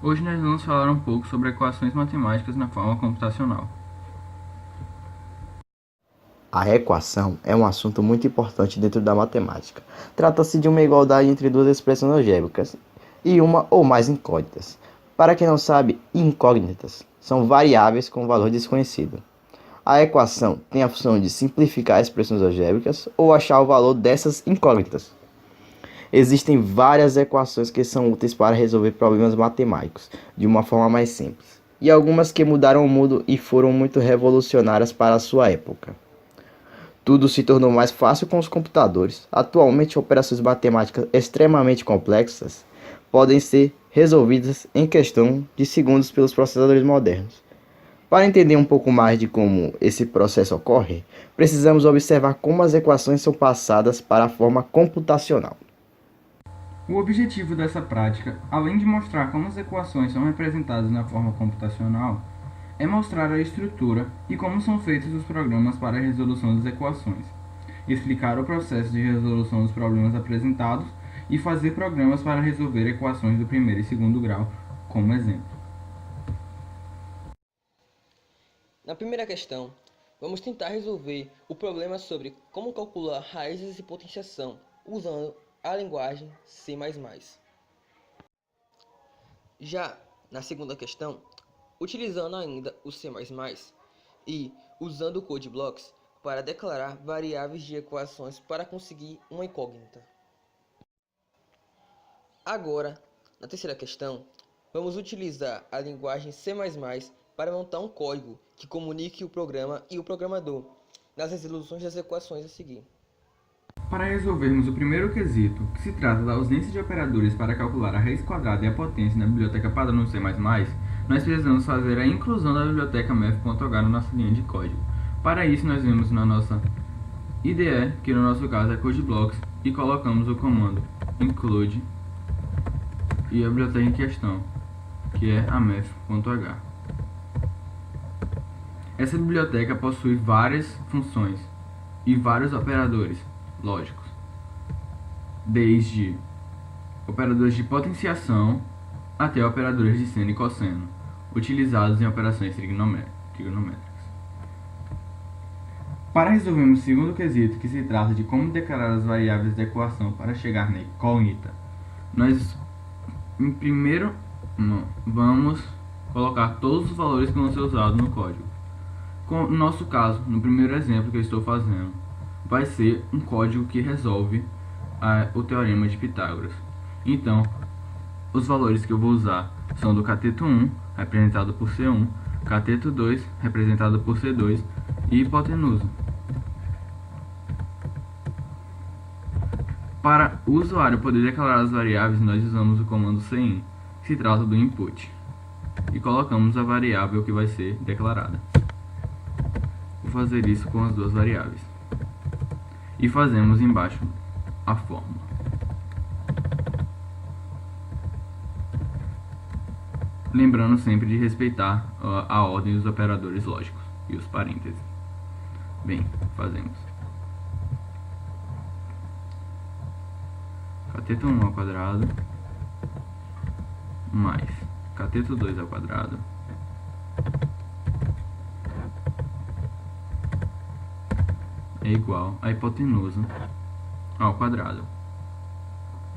Hoje nós vamos falar um pouco sobre equações matemáticas na forma computacional. A equação é um assunto muito importante dentro da matemática. Trata-se de uma igualdade entre duas expressões algébricas e uma ou mais incógnitas. Para quem não sabe, incógnitas são variáveis com valor desconhecido. A equação tem a função de simplificar expressões algébricas ou achar o valor dessas incógnitas. Existem várias equações que são úteis para resolver problemas matemáticos de uma forma mais simples, e algumas que mudaram o mundo e foram muito revolucionárias para a sua época. Tudo se tornou mais fácil com os computadores. Atualmente, operações matemáticas extremamente complexas podem ser resolvidas em questão de segundos pelos processadores modernos. Para entender um pouco mais de como esse processo ocorre, precisamos observar como as equações são passadas para a forma computacional. O objetivo dessa prática, além de mostrar como as equações são representadas na forma computacional, é mostrar a estrutura e como são feitos os programas para a resolução das equações, explicar o processo de resolução dos problemas apresentados e fazer programas para resolver equações do primeiro e segundo grau, como exemplo. Na primeira questão, vamos tentar resolver o problema sobre como calcular raízes e potenciação usando a linguagem C++. Já na segunda questão, utilizando ainda o C++ e usando o code blocks para declarar variáveis de equações para conseguir uma incógnita. Agora, na terceira questão, vamos utilizar a linguagem C++ para montar um código que comunique o programa e o programador nas resoluções das equações a seguir. Para resolvermos o primeiro quesito, que se trata da ausência de operadores para calcular a raiz quadrada e a potência na biblioteca padrão C++, nós precisamos fazer a inclusão da biblioteca math.h na nossa linha de código. Para isso, nós vamos na nossa IDE, que no nosso caso é CodeBlocks, e colocamos o comando include e a biblioteca em questão, que é a math.h. Essa biblioteca possui várias funções e vários operadores lógicos, desde operadores de potenciação até operadores de seno e cosseno, utilizados em operações trigonométricas. Para resolvermos o segundo quesito, que se trata de como declarar as variáveis da equação para chegar na incógnita, nós primeiro vamos colocar todos os valores que vão ser usados no código. No nosso caso, no primeiro exemplo que eu estou fazendo, vai ser um código que resolve o teorema de Pitágoras. Então, os valores que eu vou usar são do cateto 1, representado por C1, cateto 2, representado por C2, e hipotenusa. Para o usuário poder declarar as variáveis, nós usamos o comando cin, que se trata do input, e colocamos a variável que vai ser declarada. Vou fazer isso com as duas variáveis. E fazemos embaixo a fórmula. Lembrando sempre de respeitar a ordem dos operadores lógicos e os parênteses. Bem, fazemos cateto 1 ao quadrado mais cateto 2 ao quadrado é igual a hipotenusa ao quadrado,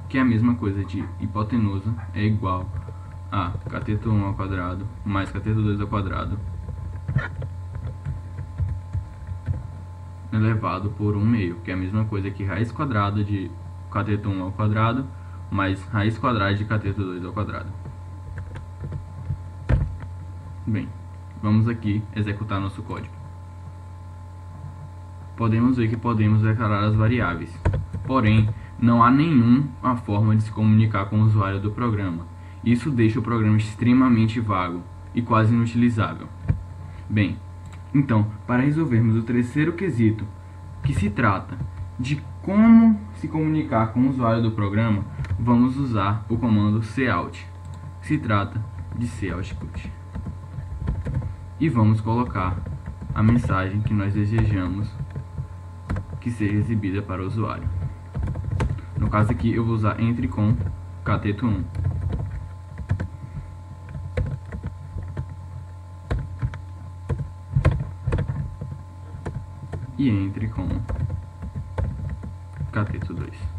que é a mesma coisa de hipotenusa é igual a cateto 1 ao quadrado mais cateto 2 ao quadrado elevado por 1 meio, que é a mesma coisa que raiz quadrada de cateto 1 ao quadrado mais raiz quadrada de cateto 2 ao quadrado. Bem, vamos aqui executar nosso código. Podemos ver que podemos declarar as variáveis, porém não há nenhuma forma de se comunicar com o usuário do programa. Isso deixa o programa extremamente vago e quase inutilizável. Bem, então, para resolvermos o terceiro quesito, que se trata de como se comunicar com o usuário do programa, vamos usar o comando cout. Se trata de coutput. E vamos colocar a mensagem que nós desejamos que seja exibida para o usuário. No caso aqui eu vou usar entre com cateto 1. e entre com cateto 2.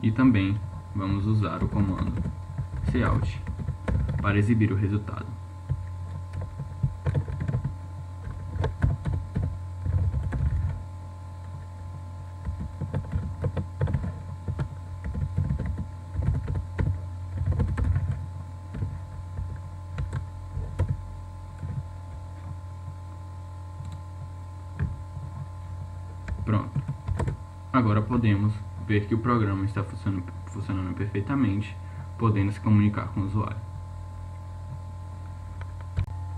E também vamos usar o comando cout para exibir o resultado. Pronto. Agora podemos ver que o programa está funcionando perfeitamente, podendo se comunicar com o usuário.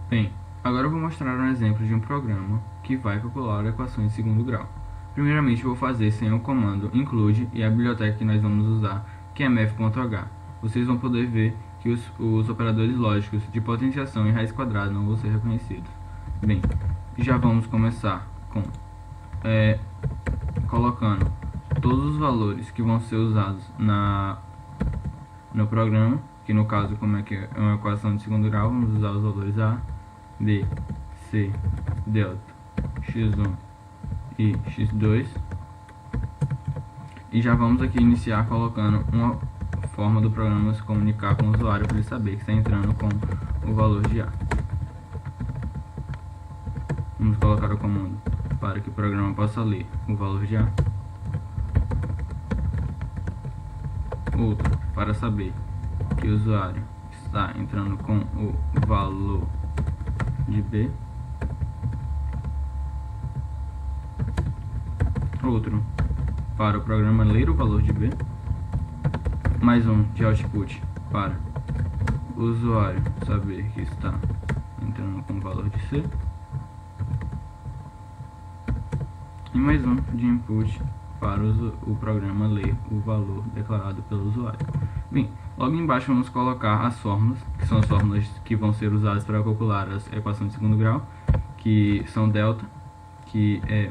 Bem, agora eu vou mostrar um exemplo de um programa que vai calcular equações de segundo grau. Primeiramente, eu vou fazer sem o comando include e a biblioteca que nós vamos usar, que é math.h. Vocês vão poder ver que os operadores lógicos de potenciação e raiz quadrada não vão ser reconhecidos. Bem, já vamos começar com colocando todos os valores que vão ser usados no programa, que no caso, como é que é uma equação de segundo grau, vamos usar os valores A, B, C, delta, x1 e x2. E já vamos aqui iniciar colocando uma forma do programa se comunicar com o usuário para ele saber que está entrando com o valor de A. Vamos colocar o comando para que o programa possa ler o valor de A. Outro para saber que o usuário está entrando com o valor de B. Outro para o programa ler o valor de B. Mais um de output para o usuário saber que está entrando com o valor de C. E mais um de input para o programa ler o valor declarado pelo usuário. Bem, logo embaixo vamos colocar as fórmulas, que são as fórmulas que vão ser usadas para calcular as equações de segundo grau, que são delta, que é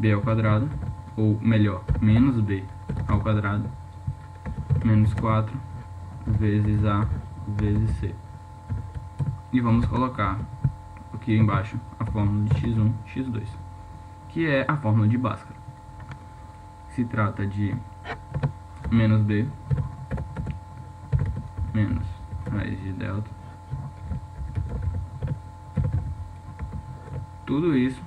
b ao quadrado, ou melhor, menos b ao quadrado, menos 4 vezes a vezes c. E vamos colocar aqui embaixo a fórmula de x1, x2, que é a fórmula de Bhaskara. Se trata de menos b menos raiz de delta, tudo isso,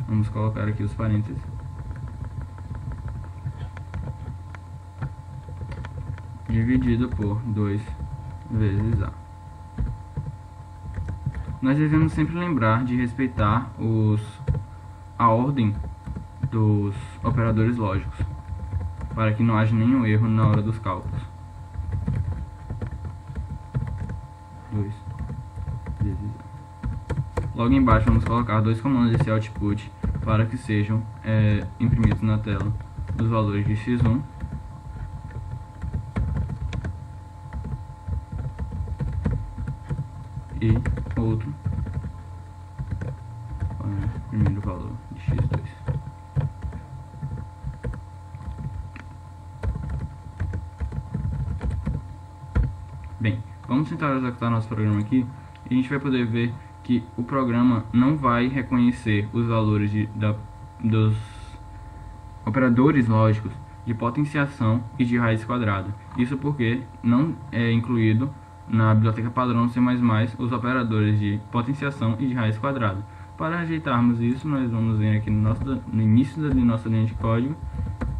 vamos colocar aqui os parênteses, dividido por 2 vezes a. Nós devemos sempre lembrar de respeitar a ordem dos operadores lógicos, para que não haja nenhum erro na hora dos cálculos. 2 vezes a. Logo embaixo vamos colocar dois comandos de output para que sejam imprimidos na tela os valores de x1 e outro para imprimir o valor de x2. Bem, vamos tentar executar nosso programa aqui e a gente vai poder ver que o programa não vai reconhecer os valores dos operadores lógicos de potenciação e de raiz quadrada. Isso porque não é incluído na biblioteca padrão C++ os operadores de potenciação e de raiz quadrada. Para ajeitarmos isso, nós vamos vir aqui no início da nossa linha de código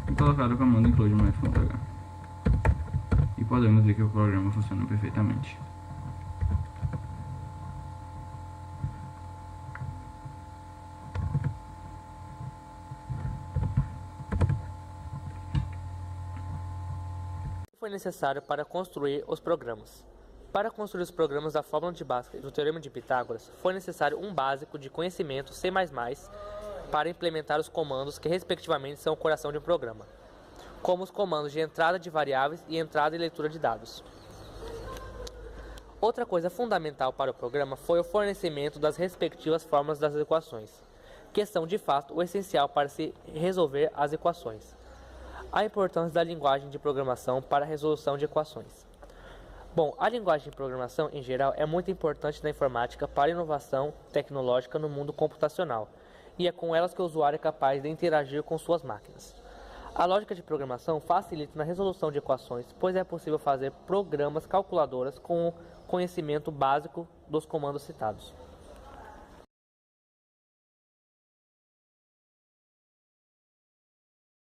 e colocar o comando include math.h. E podemos ver que o programa funciona perfeitamente. Foi necessário para construir os programas. Para construir os programas da fórmula de Bhaskara e do teorema de Pitágoras, foi necessário um básico de conhecimento C++ para implementar os comandos que respectivamente são o coração de um programa, como os comandos de entrada de variáveis e entrada e leitura de dados. Outra coisa fundamental para o programa foi o fornecimento das respectivas fórmulas das equações, que são de fato o essencial para se resolver as equações. A importância da linguagem de programação para a resolução de equações. Bom, a linguagem de programação, em geral, é muito importante na informática para a inovação tecnológica no mundo computacional, e é com elas que o usuário é capaz de interagir com suas máquinas. A lógica de programação facilita na resolução de equações, pois é possível fazer programas calculadoras com o conhecimento básico dos comandos citados.